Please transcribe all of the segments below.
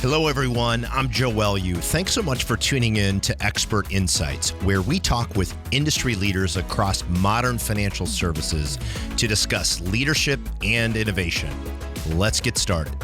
Hello, everyone. I'm Joe Welu. Thanks so much for tuning in to Expert Insights, where we talk with industry leaders across modern financial services to discuss leadership and innovation. Let's get started.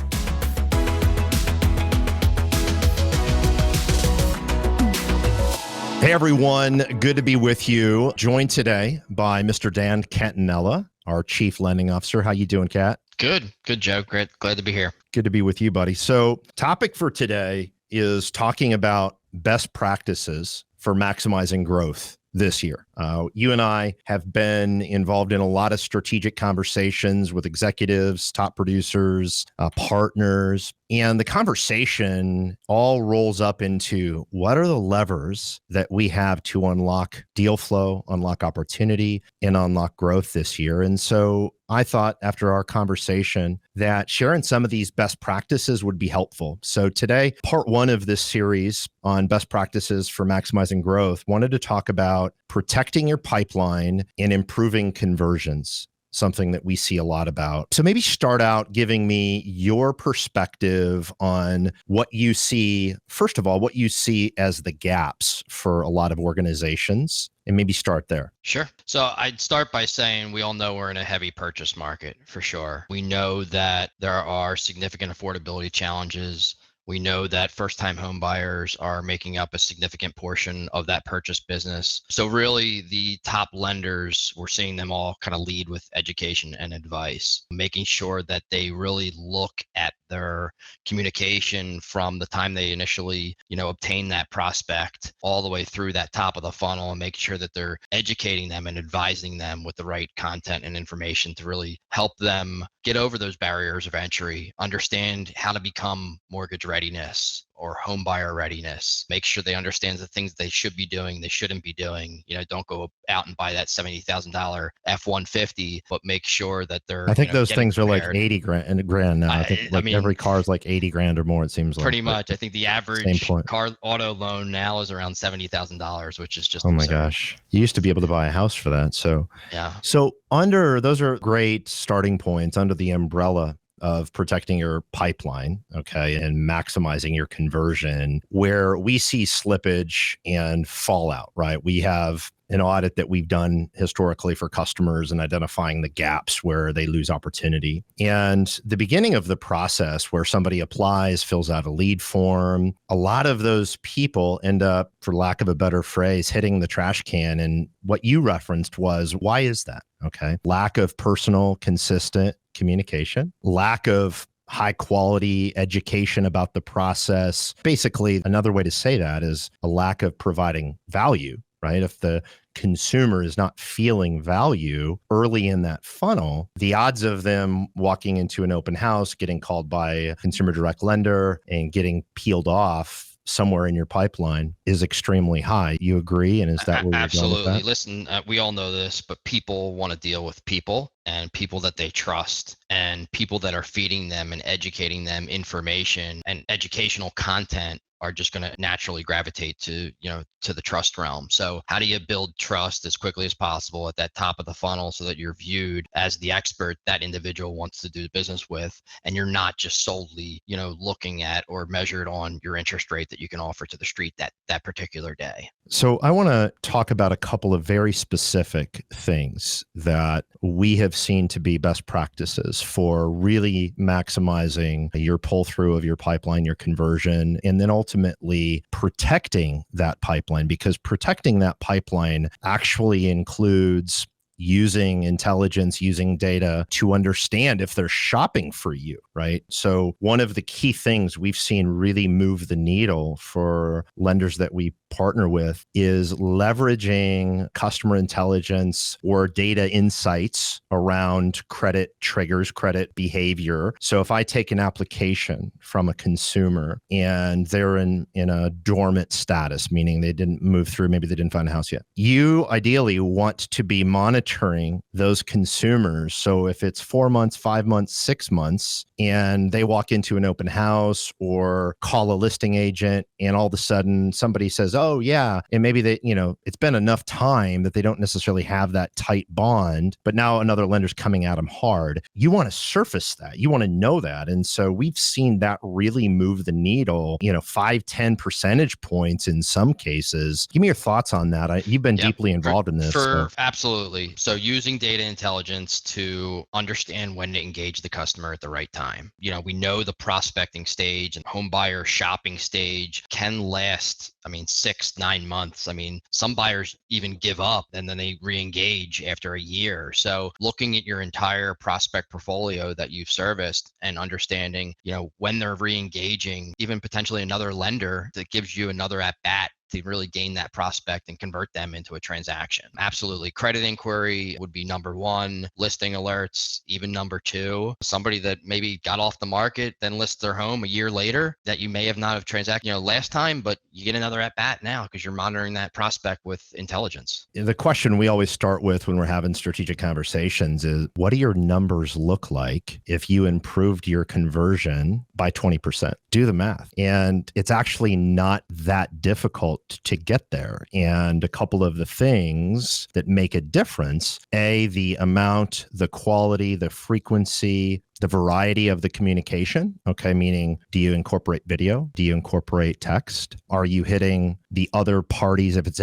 Hey, everyone. Good to be with you. Joined today by Mr. Dan Catinella, our Chief Lending Officer. How you doing, Cat? Good, Joe. Great. Glad to be here. Good to be with you, buddy. So, topic for today is talking about best practices for maximizing growth this year. You and I have been involved in a lot of strategic conversations with executives, top producers, partners, and the conversation all rolls up into what are the levers that we have to unlock deal flow, unlock opportunity, and unlock growth this year. And so I thought after our conversation that sharing some of these best practices would be helpful. So today, part one of this series on best practices for maximizing growth, wanted to talk about protecting your pipeline and improving conversions, something that we see a lot about. So maybe start out giving me your perspective on what you see, first of all, what you see as the gaps for a lot of organizations, and maybe start there. Sure. So I'd start by saying we all know we're in a heavy purchase market for sure. We know that there are significant affordability challenges. We know that first-time home buyers are making up a significant portion of that purchase business. So really the top lenders, we're seeing them all kind of lead with education and advice, making sure that they really look at their communication from the time they initially, obtain that prospect all the way through that top of the funnel, and make sure that they're educating them and advising them with the right content and information to really help them get over those barriers of entry, understand how to become mortgage readiness or home buyer readiness, make sure they understand the things they should be doing, they shouldn't be doing. Don't go out and buy that $70,000 F-150, but make sure that they're. I think those things prepared. Are like 80 grand now. I think every car is like 80 grand or more, it seems like. Pretty much. I think the average car auto loan now is around $70,000, which is just oh absurd. My gosh. You used to be able to buy a house for that. So yeah. So those are great starting points under the umbrella of protecting your pipeline, okay, and maximizing your conversion, where we see slippage and fallout, right? We have an audit that we've done historically for customers and identifying the gaps where they lose opportunity. And the beginning of the process where somebody applies, fills out a lead form, a lot of those people end up, for lack of a better phrase, hitting the trash can. And what you referenced was, why is that? Okay. Lack of personal, consistent communication, lack of high quality education about the process. Basically, another way to say that is a lack of providing value, right? If the consumer is not feeling value early in that funnel, the odds of them walking into an open house, getting called by a consumer direct lender and getting peeled off somewhere in your pipeline is extremely high. You agree? And is that where you're going with that? Absolutely. Listen, we all know this, but people want to deal with people and people that they trust and people that are feeding them and educating them information and educational content are just going to naturally gravitate to the trust realm. So how do you build trust as quickly as possible at that top of the funnel so that you're viewed as the expert that individual wants to do business with, and you're not just solely, looking at or measured on your interest rate that you can offer to the street that particular day? So I want to talk about a couple of very specific things that we have seen to be best practices for really maximizing your pull through of your pipeline, your conversion, and then ultimately protecting that pipeline, because protecting that pipeline actually includes using intelligence, using data to understand if they're shopping for you, right? So one of the key things we've seen really move the needle for lenders that we partner with is leveraging customer intelligence or data insights around credit triggers, credit behavior. So if I take an application from a consumer and they're in a dormant status, meaning they didn't move through, maybe they didn't find a house yet, you ideally want to be monitoring those consumers. So if it's 4 months, 5 months, 6 months, and they walk into an open house or call a listing agent, and all of a sudden somebody says, oh, oh yeah. And maybe they, it's been enough time that they don't necessarily have that tight bond, but now another lender's coming at them hard. You want to surface that. You want to know that. And so we've seen that really move the needle, 5-10 percentage points in some cases. Give me your thoughts on that. You've been deeply involved in this. Absolutely. So using data intelligence to understand when to engage the customer at the right time. We know the prospecting stage and home buyer shopping stage can last, 6-9 months. Some buyers even give up and then they re-engage after a year. So looking at your entire prospect portfolio that you've serviced and understanding, when they're re-engaging, even potentially another lender that gives you another at bat to really gain that prospect and convert them into a transaction. Absolutely. Credit inquiry would be number one, listing alerts, even number two. Somebody that maybe got off the market, then lists their home a year later that you may have not have transacted, last time, but you get another at bat now because you're monitoring that prospect with intelligence. The question we always start with when we're having strategic conversations is, what do your numbers look like if you improved your conversion by 20%? Do the math. And it's actually not that difficult to get there. And a couple of the things that make a difference, the amount, the quality, the frequency, the variety of the communication. Okay. Meaning, do you incorporate video? Do you incorporate text? Are you hitting the other parties? If it's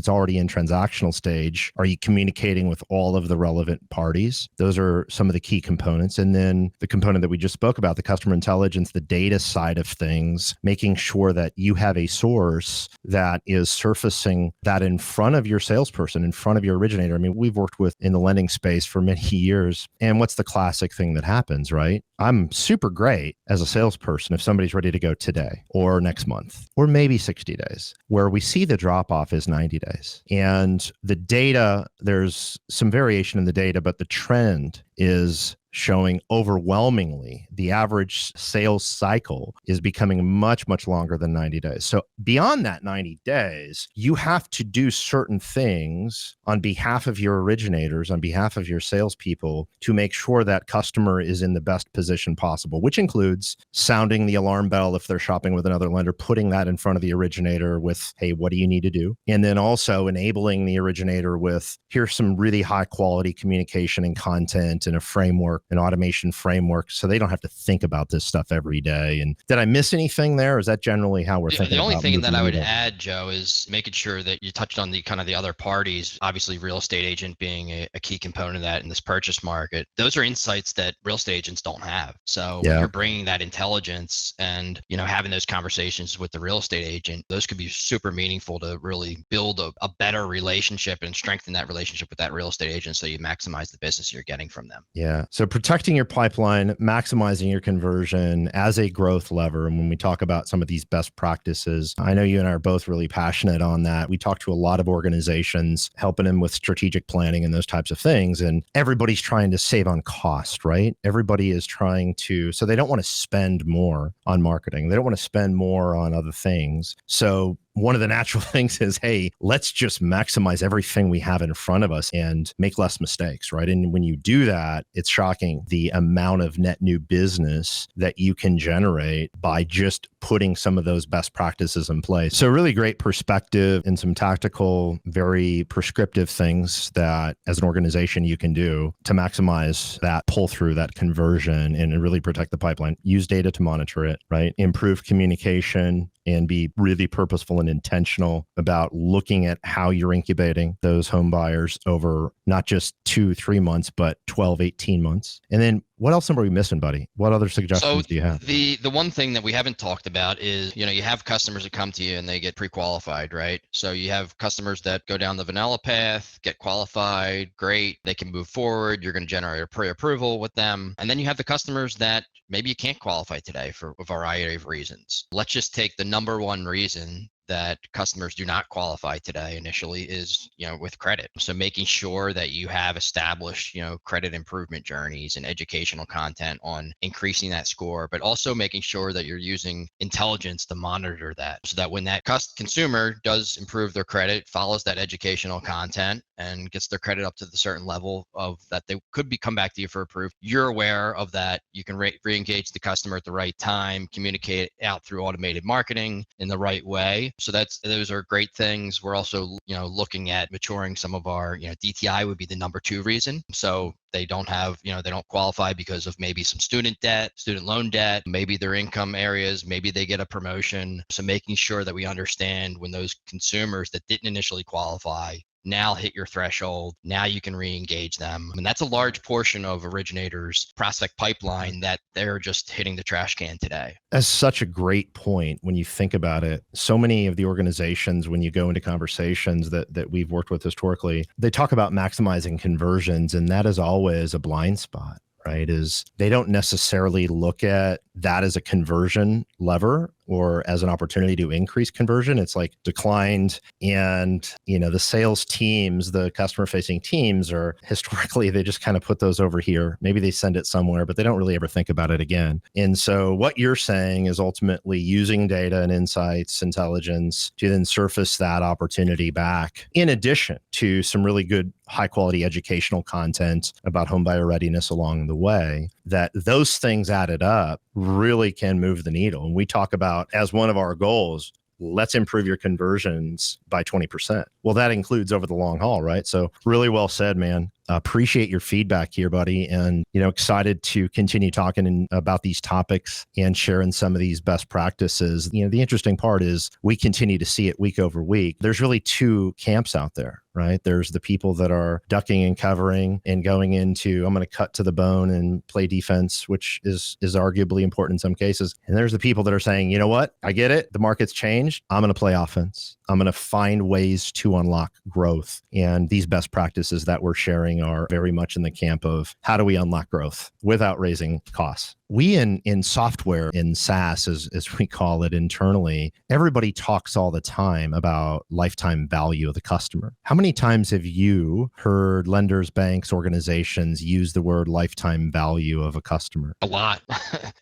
already in transactional stage, are you communicating with all of the relevant parties? Those are some of the key components. And then the component that we just spoke about, the customer intelligence, the data side of things, making sure that you have a source that is surfacing that in front of your salesperson, in front of your originator. We've worked with in the lending space for many years. And what's the classic thing that happens, right? I'm super great as a salesperson if somebody's ready to go today or next month or maybe 60 days. Where we see the drop off is 90 days. And the data, there's some variation in the data, but the trend is showing overwhelmingly the average sales cycle is becoming much, much longer than 90 days. So beyond that 90 days, you have to do certain things on behalf of your originators, on behalf of your salespeople to make sure that customer is in the best position possible, which includes sounding the alarm bell if they're shopping with another lender, putting that in front of the originator with, hey, what do you need to do? And then also enabling the originator with, here's some really high quality communication and content and a framework, an automation framework, so they don't have to think about this stuff every day. And did I miss anything there? Or is that generally how we're thinking? The only thing that I would add, Joe, is making sure that you touched on the kind of the other parties, obviously real estate agent being a key component of that in this purchase market. Those are insights that real estate agents don't have. So when you're bringing that intelligence and, having those conversations with the real estate agent, those could be super meaningful to really build a better relationship and strengthen that relationship with that real estate agent so you maximize the business you're getting from them. Yeah. So protecting your pipeline, maximizing your conversion as a growth lever. And when we talk about some of these best practices, I know you and I are both really passionate on that. We talk to a lot of organizations, helping them with strategic planning and those types of things. And everybody's trying to save on cost, right? Everybody is trying to, so they don't want to spend more on marketing. They don't want to spend more on other things. So one of the natural things is, hey, let's just maximize everything we have in front of us and make less mistakes, right? And when you do that, it's shocking the amount of net new business that you can generate by just putting some of those best practices in place. So really great perspective and some tactical, very prescriptive things that as an organization you can do to maximize that pull through, that conversion, and really protect the pipeline. Use data to monitor it, right? Improve communication and be really purposeful and intentional about looking at how you're incubating those home buyers over not just 2-3 months, but 12-18 months. And then what else are we missing, buddy? What other suggestions do you have? The one thing that we haven't talked about is, you have customers that come to you and they get pre-qualified, right? So you have customers that go down the vanilla path, get qualified, great, they can move forward, you're going to generate a pre-approval with them. And then you have the customers that maybe you can't qualify today for a variety of reasons. Let's just take the number one reason that customers do not qualify today initially is, with credit. So making sure that you have established, credit improvement journeys and educational content on increasing that score, but also making sure that you're using intelligence to monitor that so that when that consumer does improve their credit, follows that educational content and gets their credit up to the certain level of that they could come back to you for approval, you're aware of that. You can re-engage the customer at the right time, communicate out through automated marketing in the right way, today. So those are great things. We're also, looking at maturing some of our, DTI would be the number 2 reason. So they don't have, they don't qualify because of maybe some student debt, student loan debt, maybe their income areas, maybe they get a promotion. So making sure that we understand when those consumers that didn't initially qualify now hit your threshold, now you can re-engage them. And that's a large portion of originators' prospect pipeline that they're just hitting the trash can today. That's such a great point when you think about it. So many of the organizations, when you go into conversations that we've worked with historically, they talk about maximizing conversions, and that is always a blind spot, right? Is they don't necessarily look at that as a conversion lever or as an opportunity to increase conversion. It's like declined. And, the sales teams, the customer facing teams are historically, they just kind of put those over here. Maybe they send it somewhere, but they don't really ever think about it again. And so what you're saying is ultimately using data and insights, intelligence to then surface that opportunity back, in addition to some really good high quality educational content about homebuyer readiness along the way, that those things added up really can move the needle. And we talk about as one of our goals, let's improve your conversions by 20%. Well, that includes over the long haul, right? So really well said, man. Appreciate your feedback here, buddy. And, excited to continue talking about these topics and sharing some of these best practices. The interesting part is we continue to see it week over week. There's really 2 camps out there, right? There's the people that are ducking and covering and going into, I'm going to cut to the bone and play defense, which is arguably important in some cases. And there's the people that are saying, you know what? I get it. The market's changed. I'm going to play offense. I'm going to find ways to unlock growth. And these best practices that we're sharing are very much in the camp of how do we unlock growth without raising costs. We in software, in SaaS, as we call it internally, everybody talks all the time about lifetime value of the customer. How many times have you heard lenders, banks, organizations use the word lifetime value of a customer? A lot.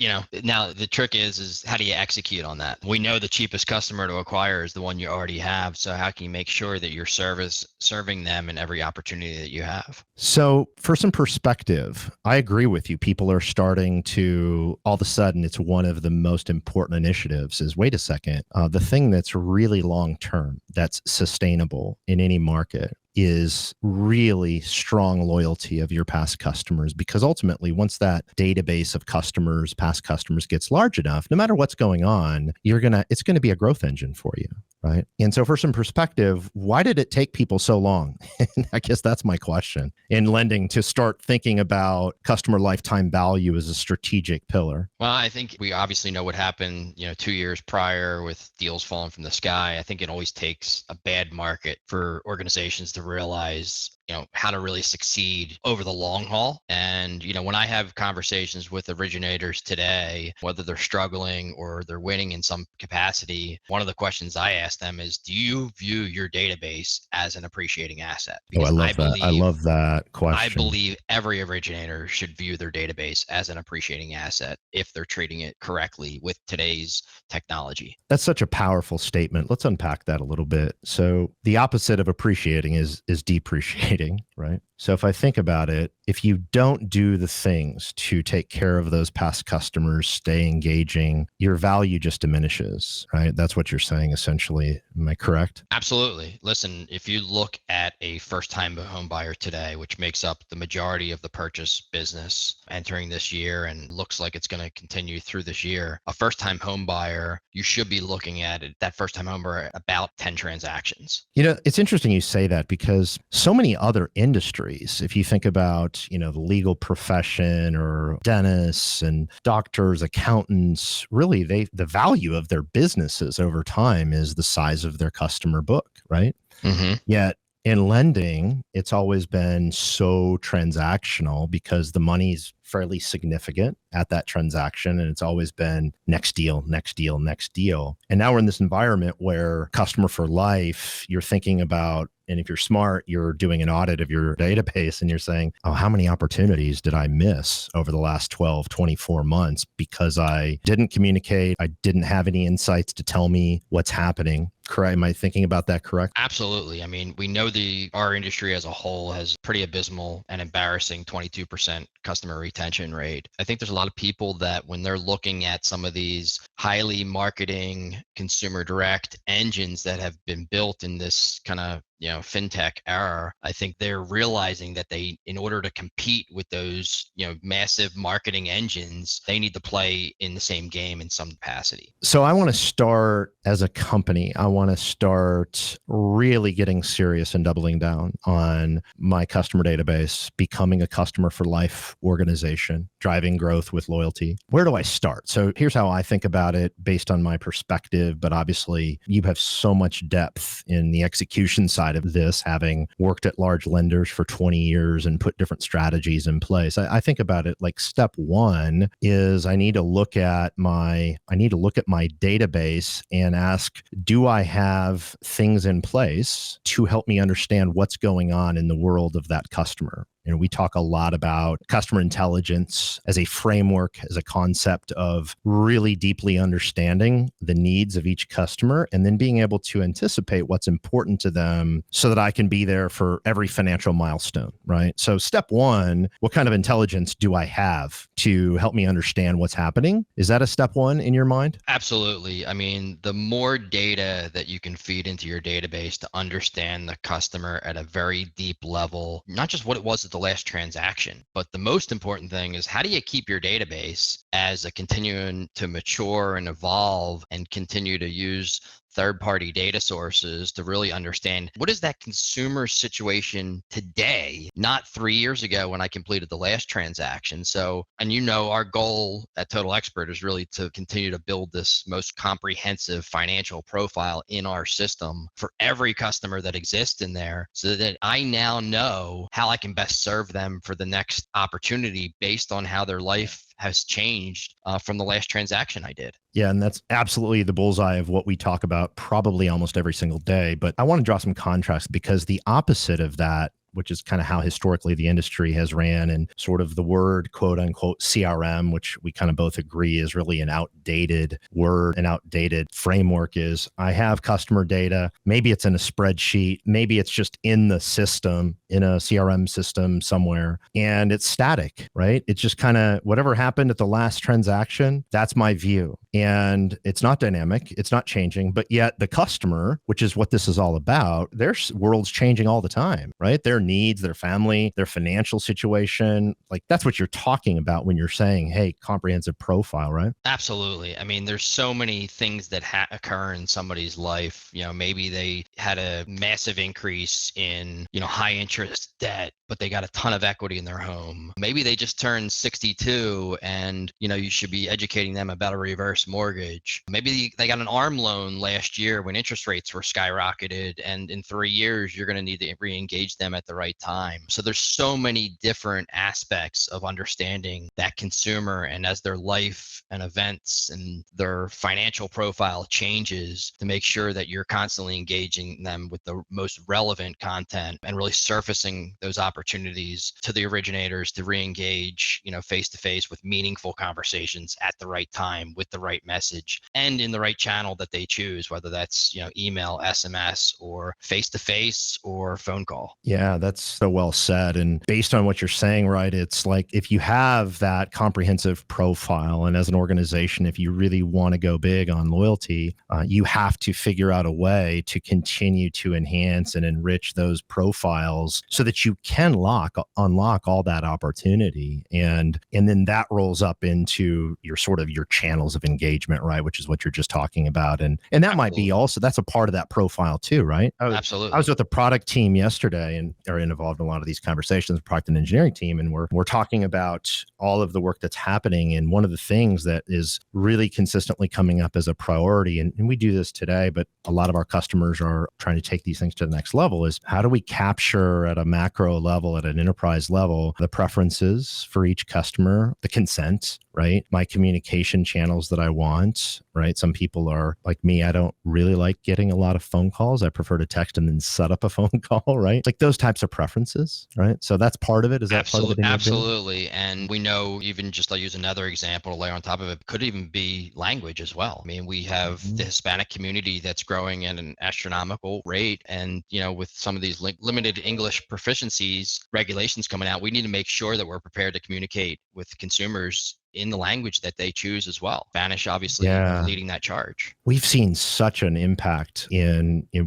Now the trick is how do you execute on that? We know the cheapest customer to acquire is the one you already have. So how can you make sure that you're serving them in every opportunity that you have? So for some perspective, I agree with you. People are starting to, all of a sudden, it's one of the most important initiatives is, wait a second, the thing that's really long-term, that's sustainable in any market is really strong loyalty of your past customers, because ultimately once that database of customers, past customers gets large enough, no matter what's going on, it's going to be a growth engine for you, right? And so for some perspective, why did it take people so long? I guess that's my question in lending to start thinking about customer lifetime value as a strategic pillar. Well, I think we obviously know what happened, 2 years prior with deals falling from the sky. I think it always takes a bad market for organizations to realize, how to really succeed over the long haul. And, when I have conversations with originators today, whether they're struggling or they're winning in some capacity, one of the questions I ask them is, do you view your database as an appreciating asset? Because I love that question. I believe every originator should view their database as an appreciating asset if they're treating it correctly with today's technology. That's such a powerful statement. Let's unpack that a little bit. So the opposite of appreciating is depreciating, right? So if I think about it, if you don't do the things to take care of those past customers, stay engaging, your value just diminishes, right? That's what you're saying, essentially. Am I correct? Absolutely. Listen, if you look at a first-time home buyer today, which makes up the majority of the purchase business entering this year and looks like it's going to continue through this year, a first-time home buyer, you should be looking at it, that first-time home buyer, about 10 transactions. It's interesting you say that, because so many other industries, if you think about, the legal profession or dentists and doctors, accountants, really the value of their businesses over time is the size of their customer book, right? Mm-hmm. Yet in lending, it's always been so transactional because the money's fairly significant at that transaction. And it's always been next deal, next deal, next deal. And now we're in this environment where customer for life, you're thinking about, and if you're smart, you're doing an audit of your database and you're saying, oh, how many opportunities did I miss over the last 12, 24 months because I didn't communicate, I didn't have any insights to tell me what's happening. correct? Am I thinking about that correct? Absolutely. I mean, we know our industry as a whole has pretty abysmal and embarrassing 22% customer retention rate. I think there's a lot of people that when they're looking at some of these highly marketing consumer direct engines that have been built in this kind of fintech era, I think they're realizing that in order to compete with those massive marketing engines, they need to play in the same game in some capacity. So I want to start as a company. I want to start really getting serious and doubling down on my customer database, becoming a customer for life organization, driving growth with loyalty. Where do I start? So here's how I think about it based on my perspective, but obviously you have so much depth in the execution side of this, having worked at large lenders for 20 years and put different strategies in place. I think about it like step one is I need to look at my database and ask, do I have things in place to help me understand what's going on in the world of that customer? We talk a lot about customer intelligence as a framework, as a concept of really deeply understanding the needs of each customer and then being able to anticipate what's important to them so that I can be there for every financial milestone, right? So step one, what kind of intelligence do I have to help me understand what's happening? Is that a step one in your mind? Absolutely. I mean, the more data that you can feed into your database to understand the customer at a very deep level, not just what it was at the last transaction, but the most important thing is how do you keep your database as a continuing to mature and evolve and continue to use third-party data sources to really understand what is that consumer situation today, not 3 years ago when I completed the last transaction. So, and our goal at Total Expert is really to continue to build this most comprehensive financial profile in our system for every customer that exists in there so that I now know how I can best serve them for the next opportunity based on how their life has changed from the last transaction I did. Yeah, and that's absolutely the bullseye of what we talk about probably almost every single day. But I want to draw some contrast because the opposite of that, which is kind of how historically the industry has ran, and sort of the word quote unquote CRM, which we kind of both agree is really an outdated word, an outdated framework, is I have customer data. Maybe it's in a spreadsheet. Maybe it's just in the system, in a CRM system somewhere, and it's static, right? It's just kind of whatever happened at the last transaction, that's my view. And it's not dynamic, it's not changing, but yet the customer, which is what this is all about, their world's changing all the time, right? Their needs, their family, their financial situation, like that's what you're talking about when you're saying, hey, comprehensive profile, right? Absolutely. I mean, there's so many things that occur in somebody's life. Maybe they had a massive increase in, high interest debt, but they got a ton of equity in their home. Maybe they just turned 62 and, you should be educating them about a reverse mortgage. Maybe they got an ARM loan last year when interest rates were skyrocketed. And in 3 years, you're going to need to re-engage them at the right time. So there's so many different aspects of understanding that consumer, and as their life and events and their financial profile changes, to make sure that you're constantly engaging them with the most relevant content and really surfacing those opportunities to the originators to re-engage, face to face with meaningful conversations at the right time with the right message and in the right channel that they choose, whether that's, email, SMS, or face to face or phone call. Yeah, that's so well said. And based on what you're saying, right, it's like if you have that comprehensive profile, and as an organization, if you really want to go big on loyalty, you have to figure out a way to continue to enhance and enrich those profiles so that you can unlock all that opportunity. And then that rolls up into your channels of engagement, right, which is what you're just talking about. And that Absolutely. might be also, that's a part of that profile too, right? Absolutely. I was with the product team yesterday and are involved in a lot of these conversations, product and engineering team, and we're talking about all of the work that's happening. And one of the things that is really consistently coming up as a priority, and we do this today, but a lot of our customers are trying to take these things to the next level, is how do we capture at a macro level, at an enterprise level, the preferences for each customer, the consent, right? My communication channels that I want, right? Some people are like me. I don't really like getting a lot of phone calls. I prefer to text and then set up a phone call, right? Like those types of preferences, right? So that's part of it. Is that part of it Absolutely, in your opinion? absolutely. And we know, even just I'll use another example to layer on top of it, could even be language as well. I mean, we have the Mhm. Hispanic community that's growing at an astronomical rate. And, with some of these limited English proficiencies regulations coming out, we need to make sure that we're prepared to communicate with consumers in the language that they choose as well. Spanish, obviously, Yeah. leading that charge. We've seen such an impact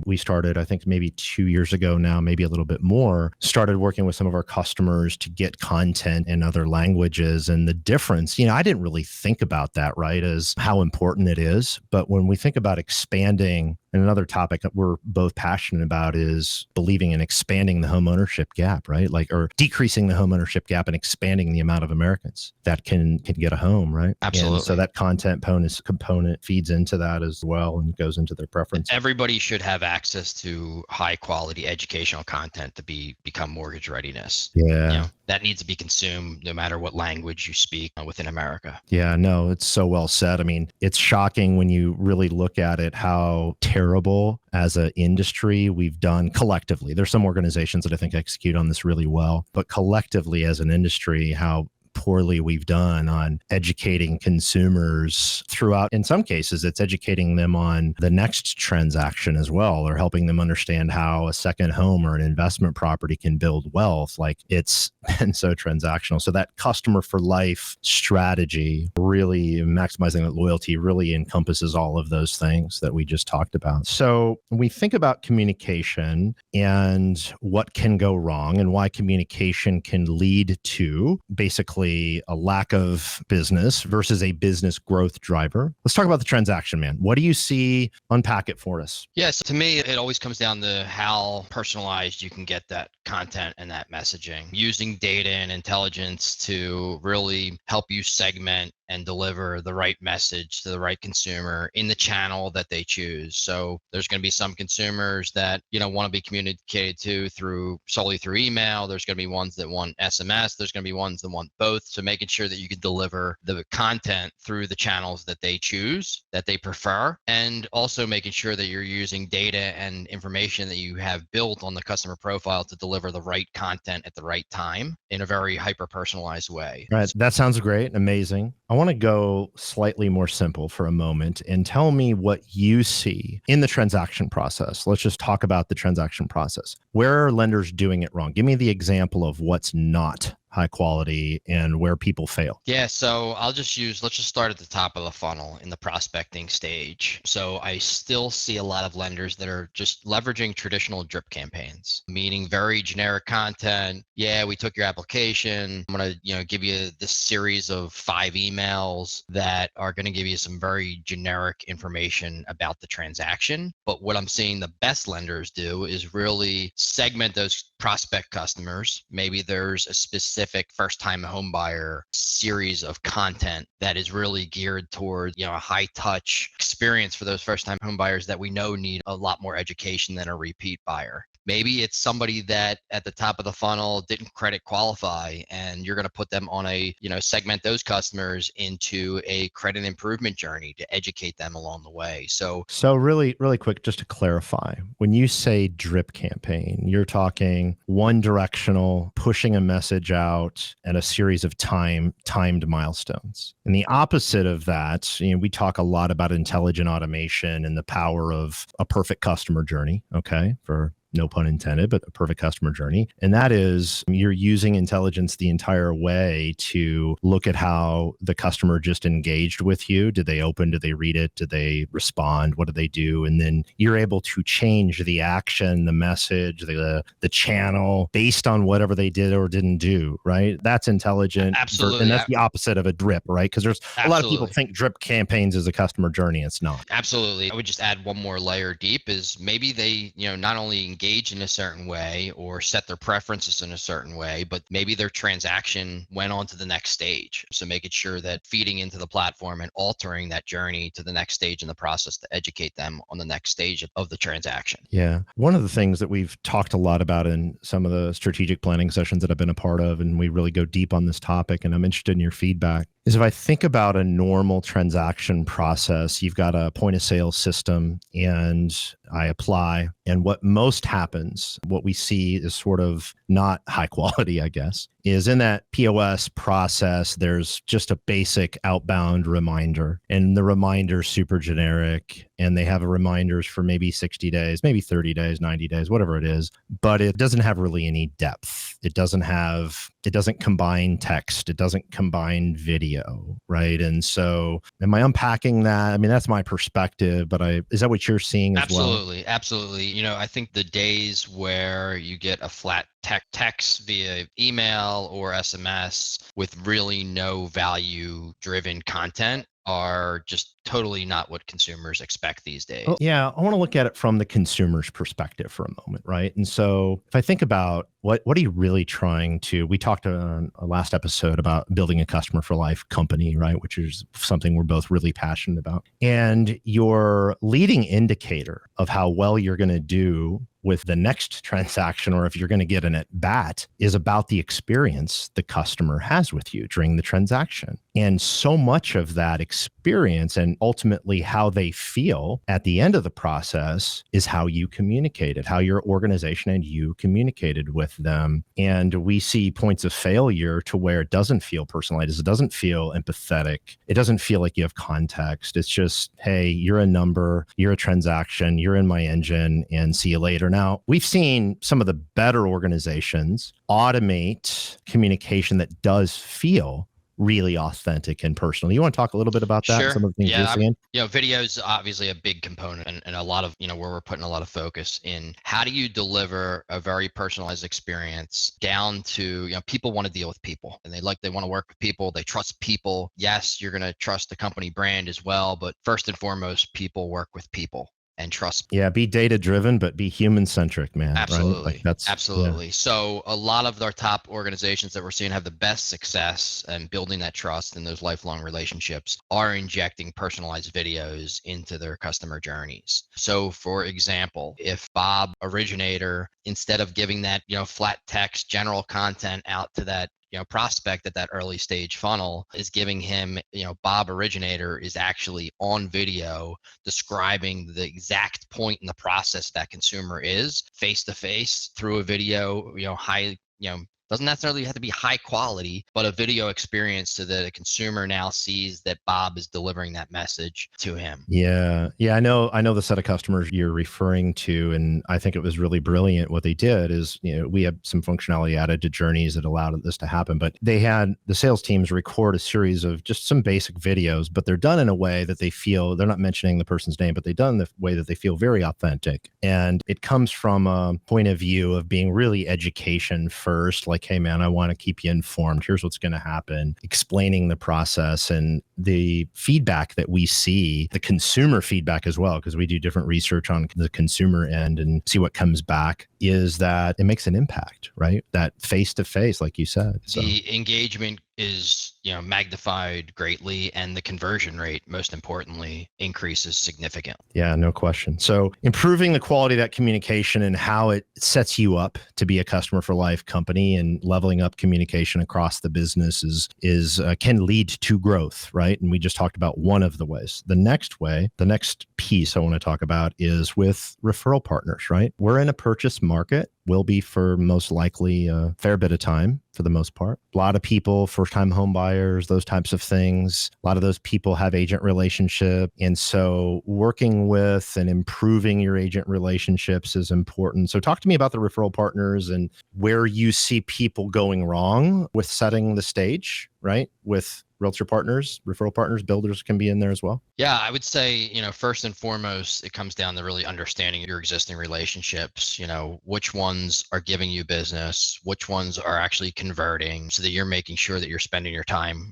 we started, I think maybe 2 years ago now, maybe a little bit more, started working with some of our customers to get content in other languages. And the difference, I didn't really think about that, right, as how important it is. But when we think about expanding, and another topic that we're both passionate about is believing in expanding the home ownership gap, right? Like, or decreasing the home ownership gap and expanding the amount of Americans that can get a home, right? And so Absolutely. that content component feeds into that as well and goes into their preference. Everybody should have access to high quality educational content to become mortgage readiness. Yeah. That needs to be consumed no matter what language you speak within America. Yeah, no, it's so well said. I mean, it's shocking when you really look at it, how terrible as an industry we've done collectively. There's some organizations that I think execute on this really well, but collectively as an industry, how poorly we've done on educating consumers throughout. In some cases, it's educating them on the next transaction as well, or helping them understand how a second home or an investment property can build wealth. Like, it's been so transactional. So that customer for life strategy, really maximizing that loyalty, really encompasses all of those things that we just talked about. So when we think about communication and what can go wrong and why communication can lead to basically a lack of business versus a business growth driver. Let's talk about the transaction, man. What do you see? Unpack it for us. Yes, to me, it always comes down to how personalized you can get that content and that messaging, using data and intelligence to really help you segment and deliver the right message to the right consumer in the channel that they choose. So there's going to be some consumers that want to be communicated to solely through email. There's going to be ones that want SMS. There's going to be ones that want both. So making sure that you can deliver the content through the channels that they choose, that they prefer, and also making sure that you're using data and information that you have built on the customer profile to deliver the right content at the right time in a very hyper personalized way. All right. That sounds great. Amazing. I want to go slightly more simple for a moment and tell me what you see in the transaction process. Let's just talk about the transaction process. Where are lenders doing it wrong? Give me the example of what's not high quality and where people fail. Yeah, so let's just start at the top of the funnel in the prospecting stage. So I still see a lot of lenders that are just leveraging traditional drip campaigns, meaning very generic content. Yeah, we took your application. I'm going to, give you this series of 5 emails that are going to give you some very generic information about the transaction. But what I'm seeing the best lenders do is really segment those prospect customers. Maybe there's a specific first-time home buyer series of content that is really geared toward, a high-touch experience for those first-time home buyers that we know need a lot more education than a repeat buyer. Maybe it's somebody that at the top of the funnel didn't credit qualify, and you're going to put them on segment those customers into a credit improvement journey to educate them along the way. So really, really quick, just to clarify, when you say drip campaign, you're talking one directional, pushing a message out and a series of timed milestones. And the opposite of that, we talk a lot about intelligent automation and the power of a perfect customer journey, okay, for no pun intended, but a perfect customer journey. And that is, you're using intelligence the entire way to look at how the customer just engaged with you. Did they open? Did they read it? Did they respond? What did they do? And then you're able to change the action, the message, the channel based on whatever they did or didn't do, right? That's intelligent. Absolutely. And that's the opposite of a drip, right? Because there's a lot of people Absolutely. think drip campaigns is a customer journey. It's not. Absolutely. I would just add one more layer deep is maybe they, not only engage in a certain way or set their preferences in a certain way, but maybe their transaction went on to the next stage. So making sure that feeding into the platform and altering that journey to the next stage in the process to educate them on the next stage of the transaction. Yeah. One of the things that we've talked a lot about in some of the strategic planning sessions that I've been a part of, and we really go deep on this topic, and I'm interested in your feedback, is if I think about a normal transaction process, you've got a point of sale system and I apply. And what most happens, what we see is sort of not high quality, I guess, is in that POS process, there's just a basic outbound reminder. And the reminder's super generic. And they have reminders for maybe 60 days, maybe 30 days, 90 days, whatever it is. But it doesn't have really any depth. It doesn't combine text. It doesn't combine video, right? And so am I unpacking that? I mean, that's my perspective, but is that what you're seeing as well? Absolutely, absolutely. I think the days where you get a flat text via email or SMS with really no value-driven content are just totally not what consumers expect these days. Oh, yeah, I want to look at it from the consumer's perspective for a moment, right? And so if I think about what are you really trying to, we talked on a last episode about building a customer for life company, right? Which is something we're both really passionate about. And your leading indicator of how well you're going to do with the next transaction, or if you're going to get an at bat, is about the experience the customer has with you during the transaction. And so much of that experience and ultimately how they feel at the end of the process is how you communicated, how your organization and you communicated with them. And we see points of failure to where it doesn't feel personalized, it doesn't feel empathetic, it doesn't feel like you have context. It's just, hey, you're a number, you're a transaction, you're in my engine, and see you later. Now, we've seen some of the better organizations automate communication that does feel really authentic and personal. You want to talk a little bit about that and Sure. some of the things you're Yeah. seeing? Video is obviously a big component and a lot of, where we're putting a lot of focus in how do you deliver a very personalized experience down to, people want to deal with people and they want to work with people. They trust people. Yes, you're going to trust the company brand as well, but first and foremost, people work with people and trust. Yeah, be data driven, but be human centric, man. Right? Like Absolutely. that's, yeah. Absolutely. So a lot of our top organizations that we're seeing have the best success and building that trust and those lifelong relationships are injecting personalized videos into their customer journeys. So for example, if Bob originator, instead of giving that, flat text general content out to that prospect at that early stage funnel, is giving him, Bob originator is actually on video describing the exact point in the process that consumer is face to face through a video, high, doesn't necessarily have to be high quality, but a video experience so that a consumer now sees that Bob is delivering that message to him. Yeah. Yeah. I know the set of customers you're referring to. And I think it was really brilliant. What they did is, we had some functionality added to journeys that allowed this to happen, but they had the sales teams record a series of just some basic videos, but they're done in a way that they feel they're not mentioning the person's name, but they've done the way that they feel very authentic. And it comes from a point of view of being really education first, like, hey man, I want to keep you informed. Here's what's going to happen, explaining the process and the feedback that we see, the consumer feedback as well, because we do different research on the consumer end and see what comes back, is that it makes an impact, right? That face to face, like you said. So. The engagement is, magnified greatly, and the conversion rate, most importantly, increases significantly. Yeah, no question. So improving the quality of that communication and how it sets you up to be a customer for life company and leveling up communication across the business is can lead to growth, right? And we just talked about one of the ways. The next piece I want to talk about is with referral partners, right? We're in a purchase market, will be for most likely a fair bit of time for the most part. A lot of people, first-time home buyers, those types of things. A lot of those people have agent relationship. And so working with and improving your agent relationships is important. So talk to me about the referral partners and where you see people going wrong with setting the stage, right? With realtor partners, referral partners, builders can be in there as well. Yeah, I would say, first and foremost, it comes down to really understanding your existing relationships, which ones are giving you business, which ones are actually converting, so that you're making sure that you're spending your time,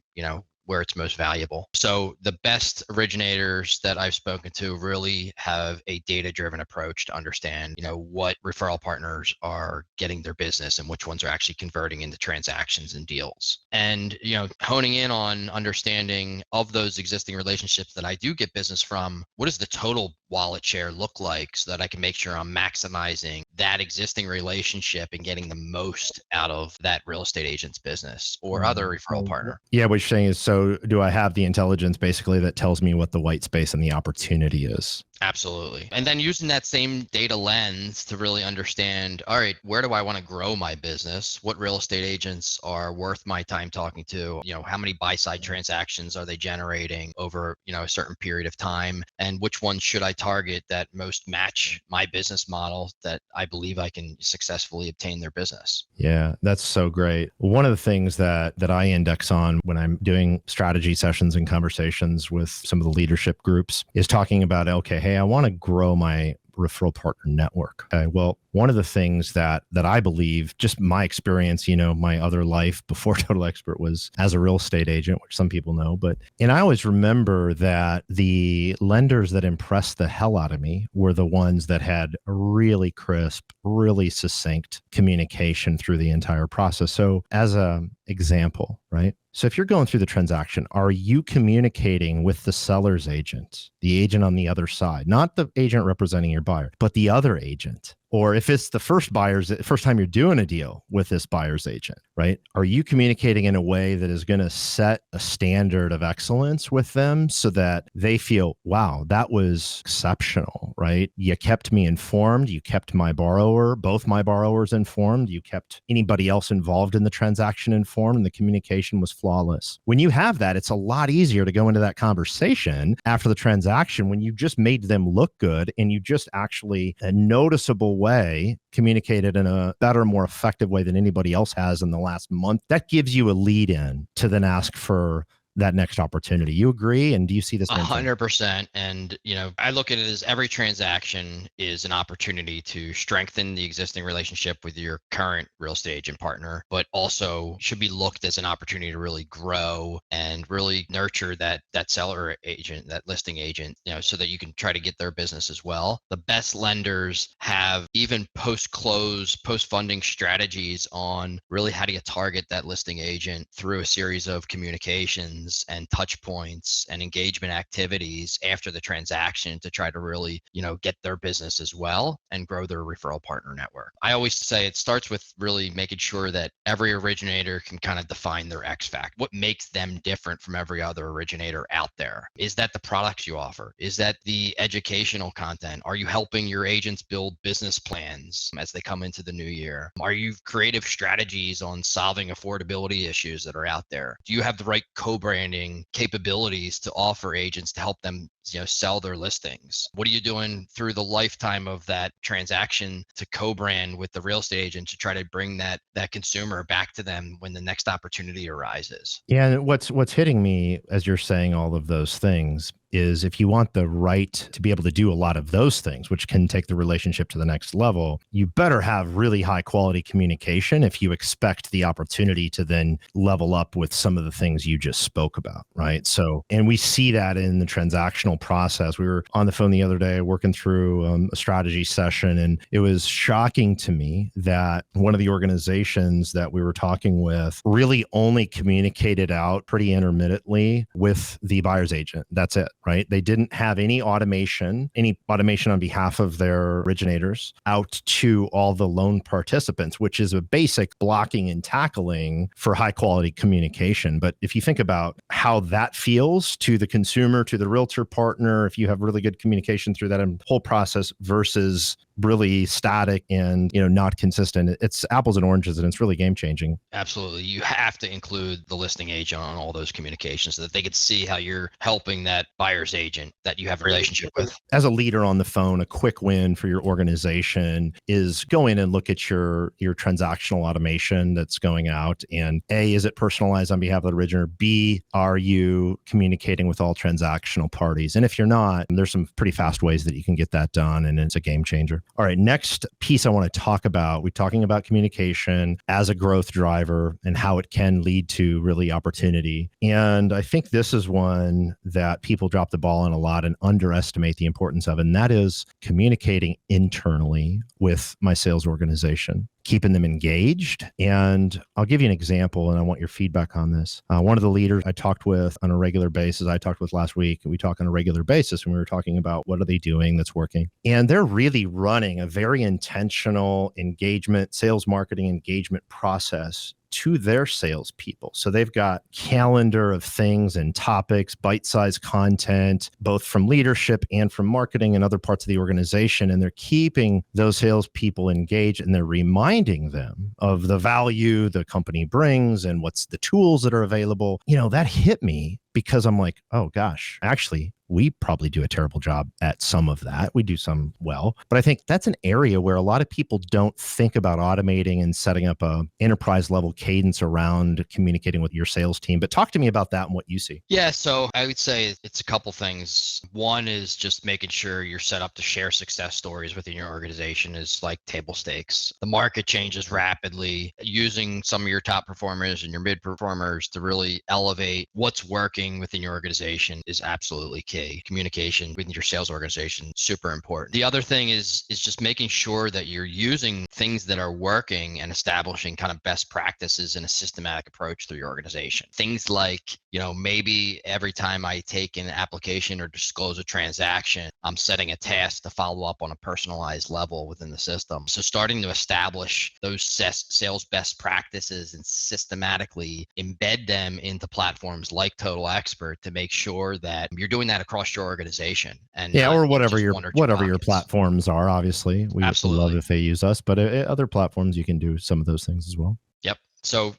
where it's most valuable. So the best originators that I've spoken to really have a data-driven approach to understand, what referral partners are getting their business and which ones are actually converting into transactions and deals. And, honing in on understanding of those existing relationships that I do get business from, what is the total wallet share look like so that I can make sure I'm maximizing that existing relationship and getting the most out of that real estate agent's business or other referral partner. Yeah, what you're saying is, so do I have the intelligence basically that tells me what the white space and the opportunity is? Absolutely. And then using that same data lens to really understand, all right, where do I want to grow my business? What real estate agents are worth my time talking to? How many buy side transactions are they generating over, a certain period of time? And which ones should I target that most match my business model that I believe I can successfully obtain their business? Yeah, that's so great. One of the things that I index on when I'm doing strategy sessions and conversations with some of the leadership groups is talking about, okay, hey, I want to grow my referral partner network. Okay. Well, one of the things that I believe, just my experience, my other life before Total Expert was as a real estate agent, which some people know, and I always remember that the lenders that impressed the hell out of me were the ones that had really crisp, really succinct communication through the entire process. So as a example, right? So if you're going through the transaction, are you communicating with the seller's agent, the agent on the other side, not the agent representing your buyer, but the other agent? Or if it's the first time you're doing a deal with this buyer's agent, right? Are you communicating in a way that is going to set a standard of excellence with them so that they feel, wow, that was exceptional, right? You kept me informed. You kept both my borrowers informed. You kept anybody else involved in the transaction informed, and the communication was flawless. When you have that, it's a lot easier to go into that conversation after the transaction when you just made them look good and you just actually a noticeable way communicated in a better, more effective way than anybody else has in the last month. That gives you a lead in to then ask for that next opportunity. You agree? And do you see this? 100%. And, I look at it as every transaction is an opportunity to strengthen the existing relationship with your current real estate agent partner, but also should be looked as an opportunity to really grow and really nurture that seller agent, that listing agent, so that you can try to get their business as well. The best lenders have even post-close, post-funding strategies on really how do you target that listing agent through a series of communications and touch points and engagement activities after the transaction to try to really, get their business as well and grow their referral partner network. I always say it starts with really making sure that every originator can kind of define their X factor. What makes them different from every other originator out there? Is that the products you offer? Is that the educational content? Are you helping your agents build business plans as they come into the new year? Are you creative strategies on solving affordability issues that are out there? Do you have the right co-branding capabilities to offer agents to help them sell their listings? What are you doing through the lifetime of that transaction to co-brand with the real estate agent to try to bring that consumer back to them when the next opportunity arises? Yeah, and what's hitting me as you're saying all of those things is if you want the right to be able to do a lot of those things, which can take the relationship to the next level, you better have really high quality communication if you expect the opportunity to then level up with some of the things you just spoke about, right? So, and we see that in the transactional process. We were on the phone the other day working through a strategy session, and it was shocking to me that one of the organizations that we were talking with really only communicated out pretty intermittently with the buyer's agent. That's it. Right? They didn't have any automation on behalf of their originators out to all the loan participants, which is a basic blocking and tackling for high quality communication. But if you think about how that feels to the consumer, to the realtor partner, if you have really good communication through that whole process versus really static and not consistent, it's apples and oranges, and it's really game changing. Absolutely. You have to include the listing agent on all those communications so that they could see how you're helping that buyer's agent that you have a relationship with. As a leader on the phone, a quick win for your organization is go in and look at your transactional automation that's going out, and A, is it personalized on behalf of the originator? B, are you communicating with all transactional parties? And if you're not, there's some pretty fast ways that you can get that done, and it's a game changer. All right, next piece I want to talk about, we're talking about communication as a growth driver and how it can lead to really opportunity. And I think this is one that people drop the ball on a lot and underestimate the importance of, and that is communicating internally with my sales organization. keeping them engaged. And I'll give you an example, and I want your feedback on this. One of the leaders I talked with on a regular basis, I talked with last week, we talk on a regular basis, and we were talking about what are they doing that's working. And they're really running a very intentional engagement, sales marketing engagement process to their salespeople. So they've got calendar of things and topics, bite-sized content, both from leadership and from marketing and other parts of the organization. And they're keeping those salespeople engaged, and they're reminding them of the value the company brings and what's the tools that are available. That hit me because I'm like, oh gosh, actually, we probably do a terrible job at some of that. We do some well, but I think that's an area where a lot of people don't think about automating and setting up a enterprise level cadence around communicating with your sales team. But talk to me about that and what you see. Yeah, so I would say it's a couple things. One is just making sure you're set up to share success stories within your organization is like table stakes. The market changes rapidly. Using some of your top performers and your mid performers to really elevate what's working within your organization is absolutely key. Communication within your sales organization, super important. The other thing is just making sure that you're using things that are working and establishing kind of best practices in a systematic approach through your organization. Things like, maybe every time I take an application or disclose a transaction, I'm setting a task to follow up on a personalized level within the system. So starting to establish those sales best practices and systematically embed them into platforms like Total Expert to make sure that you're doing that across your organization, and or whatever your pockets. platforms are. Obviously, we Absolutely. love if they use us, but other platforms you can do some of those things as well. Yep. So,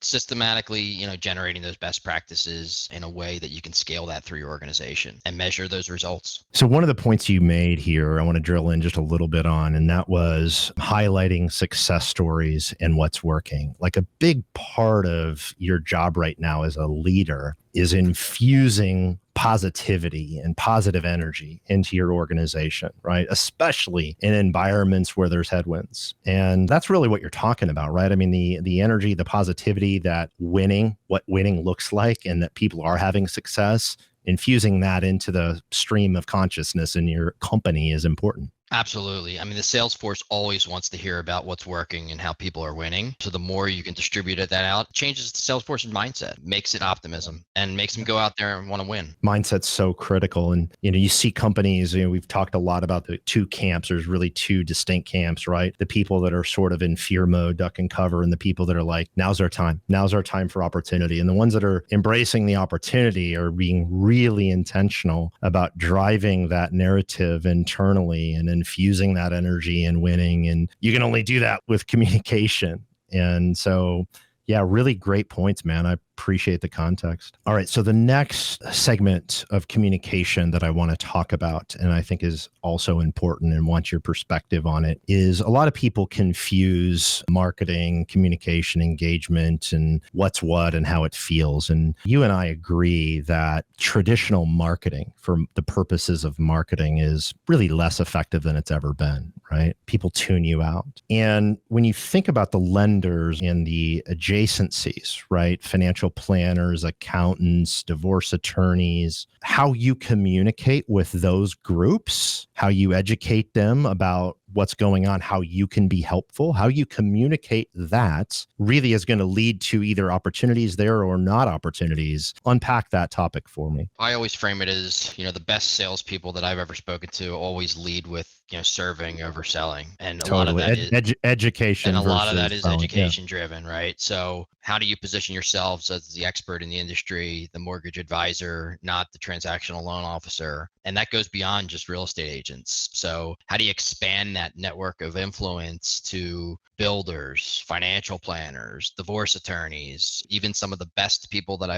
systematically, generating those best practices in a way that you can scale that through your organization and measure those results. So one of the points you made here, I want to drill in just a little bit on, and that was highlighting success stories and what's working. Like a big part of your job right now as a leader is infusing positivity and positive energy into your organization, right? Especially in environments where there's headwinds. And that's really what you're talking about, right? I mean, the energy, the positivity, that what winning looks like, and that people are having success, infusing that into the stream of consciousness in your company is important. Absolutely. I mean, the sales force always wants to hear about what's working and how people are winning. So the more you can distribute that out, it changes the sales force's mindset, makes it optimism, and makes them go out there and want to win. Mindset's so critical. And, you see companies, we've talked a lot about the two camps. There's really two distinct camps, right? The people that are sort of in fear mode, duck and cover, and the people that are like, now's our time. Now's our time for opportunity. And the ones that are embracing the opportunity are being really intentional about driving that narrative internally and infusing that energy and winning. And you can only do that with communication. And so, yeah, really great points, man. I appreciate the context. All right. So the next segment of communication that I want to talk about, and I think is also important and want your perspective on it, is a lot of people confuse marketing, communication, engagement, and what's what and how it feels. And you and I agree that traditional marketing for the purposes of marketing is really less effective than it's ever been, right? People tune you out. And when you think about the lenders and the adjacencies, right? Financial planners, accountants, divorce attorneys, how you communicate with those groups, how you educate them about what's going on, how you can be helpful, how you communicate that really is going to lead to either opportunities there or not opportunities. Unpack that topic for me. I always frame it as, the best salespeople that I've ever spoken to always lead with, serving over selling. And a lot of that is education. And a lot of that is selling, education driven, right? So how do you position yourselves as the expert in the industry, the mortgage advisor, not the transactional loan officer? And that goes beyond just real estate agents. So how do you expand that network of influence to builders, financial planners, divorce attorneys, even some of the best salespeople that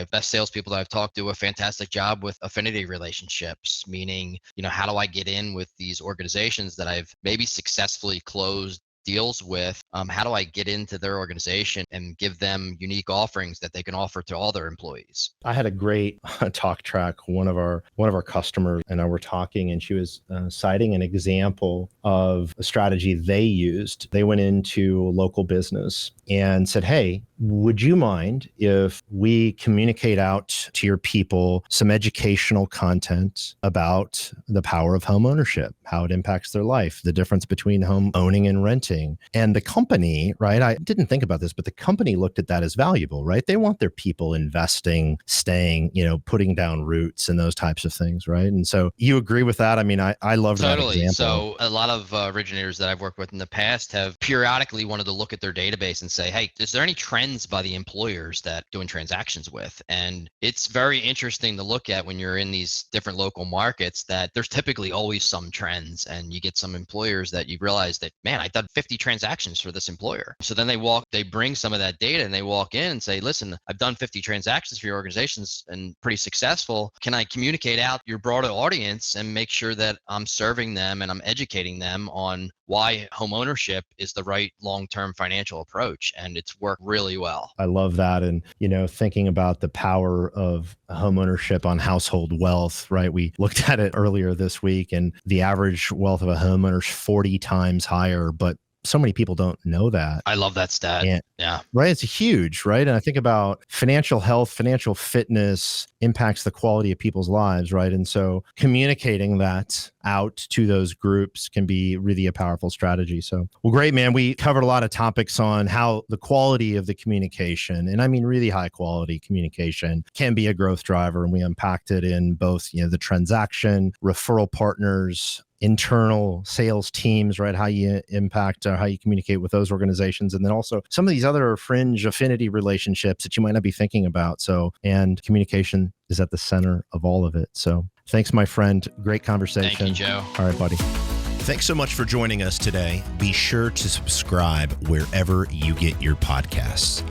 I've talked to, a fantastic job with affinity relationships, meaning, how do I get in with these organizations that I've maybe successfully closed deals with? How do I get into their organization and give them unique offerings that they can offer to all their employees? I had a great talk track. One of our customers and I were talking, and she was citing an example of a strategy they used. They went into a local business and said, "Hey, would you mind if we communicate out to your people some educational content about the power of home ownership, how it impacts their life, the difference between home owning and renting? And the company, right? I didn't think about this, but the company looked at that as valuable, right? They want their people investing, staying, putting down roots and those types of things, right? And so you agree with that? I mean, I love that Totally. example. So a lot of originators that I've worked with in the past have periodically wanted to look at their database and say, hey, is there any trends by the employers that doing transactions with? And it's very interesting to look at when you're in these different local markets that there's typically always some trends, and you get some employers that you realize that, man, I've done 50 transactions for this employer. So then they bring some of that data and they walk in and say, listen, I've done 50 transactions for your organizations and pretty successful. Can I communicate out your broader audience and make sure that I'm serving them and I'm educating them on why home ownership is the right long-term financial approach? And it's worked really well. I love that. And, thinking about the power of home ownership on household wealth, right? We looked at it earlier this week, and the average wealth of a homeowner is 40 times higher, but so many people don't know that. I love that stat. And, yeah. Right. It's huge, right? And I think about financial health, financial fitness impacts the quality of people's lives, right? And so communicating that out to those groups can be really a powerful strategy. So, well, great, man. We covered a lot of topics on how the quality of the communication, and I mean really high quality communication, can be a growth driver. And we unpacked it in both, the transaction, referral partners, internal sales teams, right? How you impact, how you communicate with those organizations. And then also some of these other fringe affinity relationships that you might not be thinking about. So, and communication is at the center of all of it. So thanks, my friend. Great conversation. Thank you, Joe. All right, buddy. Thanks so much for joining us today. Be sure to subscribe wherever you get your podcasts.